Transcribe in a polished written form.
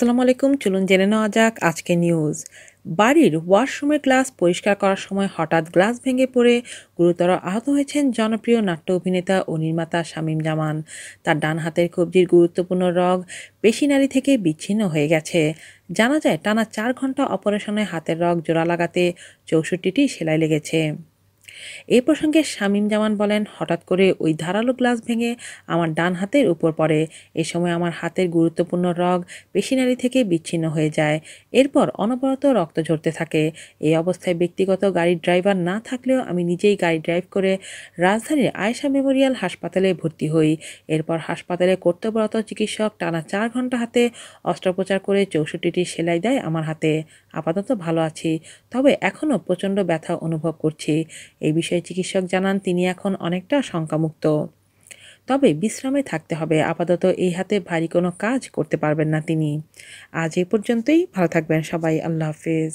আসসালামু আলাইকুম। চলুন জেনে নেওয়া যাক আজকে নিউজ। বাড়ির ওয়াশরুমের গ্লাস পরিষ্কার করার সময় হঠাৎ গ্লাস ভেঙে পড়ে গুরুতর আহত হয়েছেন জনপ্রিয় নাট্য অভিনেতা ও নির্মাতা শামীম জামান। তার ডান হাতের কবজির গুরুত্বপূর্ণ রগ পেশিনাড়ি থেকে বিচ্ছিন্ন হয়ে গেছে। জানা যায় টানা 4 ঘন্টা অপারেশনে হাতের রগ জোড়া লাগাতে 64টি সেলাই লেগেছে। এ প্রসঙ্গে শামীম জামান বলেন, হঠাৎ করে ওই ধারালো গ্লাস ভেঙে আমার ডান হাতের উপর পড়ে। এ সময় আমার হাতের গুরুত্বপূর্ণ রগ পেশিনাড়ি থেকে বিচ্ছিন্ন হয়ে যায়। এরপর অনবরত রক্ত ঝরতে থাকে। এই অবস্থায় ব্যক্তিগত গাড়ির ড্রাইভার না থাকলেও আমি নিজেই গাড়ি ড্রাইভ করে রাজধানীর আয়েশা মেমোরিয়াল হাসপাতালে ভর্তি হই। এরপর হাসপাতালে কর্তব্যরত চিকিৎসক টানা 4 ঘন্টা হাতে অস্ত্রোপচার করে 64টি সেলাই দেয় আমার হাতে। আপাতত ভালো আছি, তবে এখনও প্রচণ্ড ব্যথা অনুভব করছি। এই বিষয়ে চিকিৎসক জানান তিনি এখন অনেকটা শঙ্কামুক্ত, তবে বিশ্রামে থাকতে হবে। আপাতত এই হাতে ভারী কোনো কাজ করতে পারবেন না তিনি। আজ এই পর্যন্তই। ভালো থাকবেন সবাই। আল্লাহ হাফেজ।